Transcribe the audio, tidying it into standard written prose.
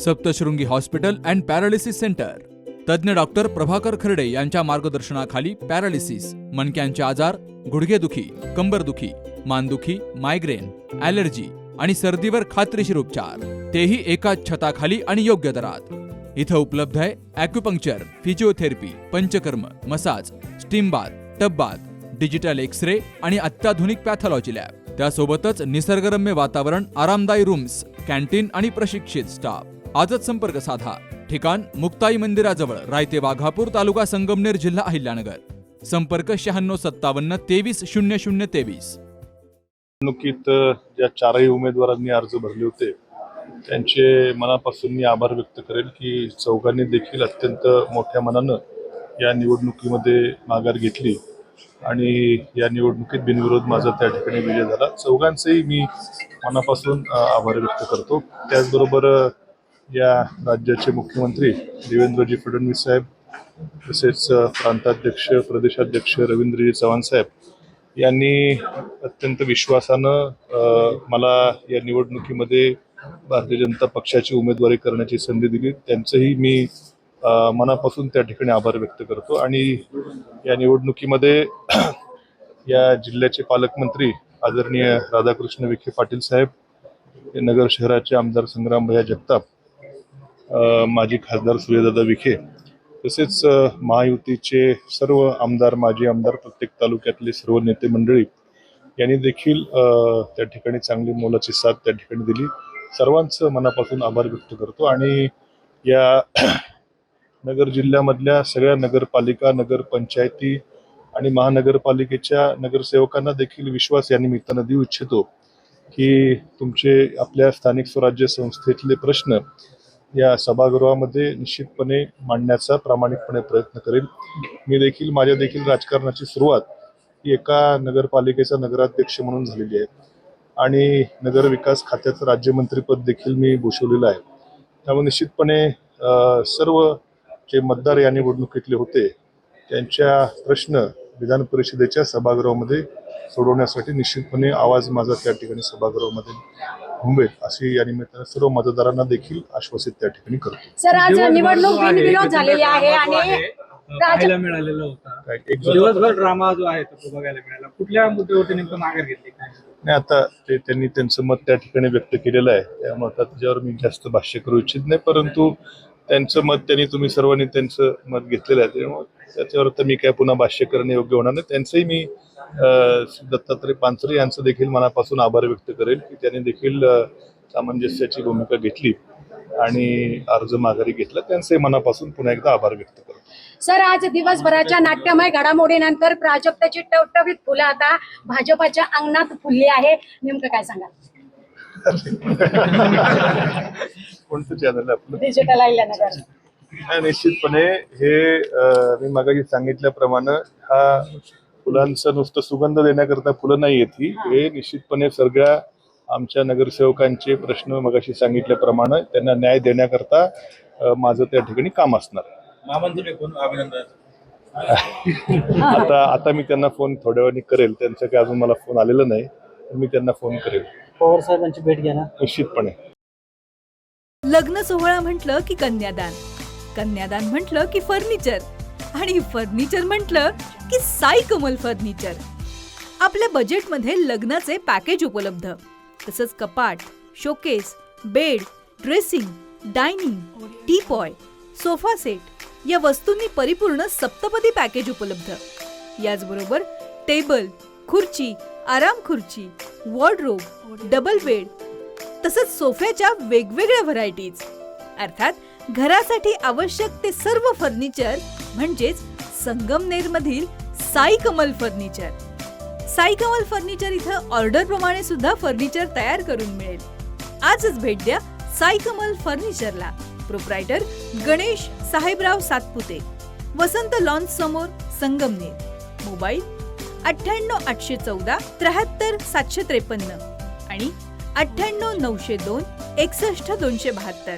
Saptashrungi hospital and paralysis centre. तज्ज्ञ doctor Prabhakar खर्डे यांच्या मार्गदर्शनाखाली पॅरालिसिस, मणक्यांचे आजार, गुडघेदुखी, कंबरदुखी, मानदुखी, मायग्रेन, ॲलर्जी आणि सर्दीवर खात्रीशीर उपचार, तेही एकाच छताखाली आणि योग्य दरात. इथं उपलब्ध आहे acupuncture, physiotherapy, Panchakarma, massage, steam bath, tub bath, digital X-ray आणि अत्याधुनिक पॅथॉलॉजी लॅब. त्यासोबतच निसर्गरम्य वातावरण, आरामदायी रूम्स, कॅन्टीन आणि प्रशिक्षित स्टाफ. आजच संपर्क साधा. ठिकाण मुक्ताई मंदिराजवळ, रायते वाघापूर, तालुका संगमनेर, जिल्हा अहिल्यानगर. संपर्क 9657 230023. निवडणुकीत ज्या चारही उमेदवारांनी अर्ज भरले होते त्यांचे मनापासून मी आभार व्यक्त करेल की चौघांनी देखील अत्यंत मोठ्या मनानं या निवडणुकीमध्ये माघार घेतली आणि या निवडणुकीत बिनविरोध माझा त्या ठिकाणी विजय झाला. चौघांचेही मी मनापासून आभार व्यक्त करतो. त्याचबरोबर या राज्याचे मुख्यमंत्री देवेंद्रजी फडणवीस साहेब, तसेच प्रांताध्यक्ष, प्रदेशाध्यक्ष रवींद्रजी चव्हाण साहेब यांनी अत्यंत विश्वासानं मला या निवडणुकीमध्ये भारतीय जनता पक्षाची उमेदवारी करण्याची संधी दिली. त्यांचंही मी मनापासून त्या ठिकाणी आभार व्यक्त करतो. आणि या निवडणुकीमध्ये या जिल्ह्याचे पालकमंत्री आदरणीय राधाकृष्ण विखे पाटील साहेब, नगर शहराचे आमदार संग्रामभैया जगताप, माजी खासदार सूर्यदादा विखे, तसेच महायुतीचे सर्व आमदार, माजी आमदार, प्रत्येक तालुक्यातले सर्व नेते मंडळी यांनी देखील त्या ठिकाणी चांगली मोलाची साथ त्या ठिकाणी दिली. सर्वांचं मनापासून आभार व्यक्त करतो. आणि या नगर जिल्ह्यामधल्या सगळ्या नगरपालिका, नगरपंचायती आणि महानगरपालिकेच्या नगरसेवकांना देखील विश्वास या निमित्तानं देऊ इच्छितो की तुमचे आपल्या स्थानिक स्वराज्य संस्थेतले प्रश्न या सभागृहामध्ये निश्चितपणे मांडण्याचा प्रामाणिकपणे प्रयत्न करेल. मी देखील माझ्या देखील राजकारणाची सुरुवात ही एका नगरपालिकेचा नगराध्यक्ष म्हणून झालेली आहे आणि नगर विकास खात्याचं राज्यमंत्रीपद देखील मी भूषवलेलं आहे. त्यामुळे निश्चितपणे सर्व जे मतदार या निवडणुकीतले होते त्यांच्या प्रश्न विधान परिषदेच्या सभागृहामध्ये सोडवण्यासाठी निश्चितपणे आवाज माझा त्या ठिकाणी सभागृहामध्ये घुमवेल अशी या निमित्ताने सर्व मतदारांना देखील आश्वासित त्या ठिकाणी करतो. सर, आज निवडणूक बिनविरोध झालेली आहे आणि बघायला मिळालेला होता. दिवसभर ड्रामा जो आहे तो बघायला मिळाला. कुठल्या मुद्द्यावरती नेमकं माघार घेतली काय? नाही, आता त्यांनी त्यांचं मत त्या ठिकाणी व्यक्त केलेलं आहे. त्यामुळे आता त्याच्यावर मी जास्त भाष्य करू इच्छित नाही, परंतु त्यांचं मत तुम्ही सर्वांनी त्यांचं मत घेतलेलं आहे, त्यामुळे त्याच्यावर तर मी काय पुन्हा भाष्य करणे योग्य होणार नाही. त्यांचंही मी दत्तात्रय पानसरे यांचं देखील मनापासून आभार व्यक्त करेल की त्यांनी देखील सामंजस्याची भूमिका घेतली आणि अर्ज माघारी घेतला. त्यांचंही मनापासून पुन्हा एकदा आभार व्यक्त करतो. सर, आज दिवसभराच्या नाट्यमय घडामोडीनंतर प्राजक्ताची टवटवीत फुलं आता भाजपाच्या अंगणात फुलली आहे. नेमकं काय सांगाल? कोणतं चॅनल आपलं? डिजिटल अहिल्यानगर. निश्चितपणे हे मी मागाशी सांगितल्याप्रमाणे हा फुलांचं नुसतं सुगंध देण्याकरता फुलं नाही येत ही. हे निश्चितपणे सगळ्या आमच्या नगरसेवकांचे प्रश्न मगाशी सांगितल्याप्रमाणे त्यांना न्याय देण्याकरता माझं त्या ठिकाणी काम असणार. आता मी त्यांना फोन थोड्या वेळाने करेल. त्यांचा काही अजून मला फोन आलेला नाही, मी त्यांना फोन करेल. पवार साहेबांची भेट घ्या ना. निश्चितपणे. लग्न सोहळा म्हटलं की कन्यादान, कन्यादान म्हटलं की फर्निचर आणि फर्निचर म्हटलं की साई कमल फर्निचर. आपल्या बजेटमध्ये लग्नाचे पॅकेज उपलब्ध, तसंच कपाट, showcase, bed, dressing, dining, teapoy, sofa set या वस्तूंनी परिपूर्ण सप्तपदी पॅकेज उपलब्ध. याचबरोबर टेबल, खुर्ची, आराम खुर्ची, वॉर्डरोब, डबल बेड तसंच सोफ्याच्या वेगवेगळ्या व्हरायटीज. अर्थात घरासाठी आवश्यक ते सर्व फर्निचर म्हणजेच संगमनेरमधील साई कमल फर्निचर. साई कमल फर्निचर इथं ऑर्डर प्रमाणे सुद्धा फर्निचर तयार करून मिळेल. आजच भेट द्या साई कमल फर्निचरला. प्रोप्रायटर गणेश साहेबराव सातपुते, वसंत लॉन्स समोर, संगमनेर. मोबाईल 98 814 73 753 आणि 98 902 61 272.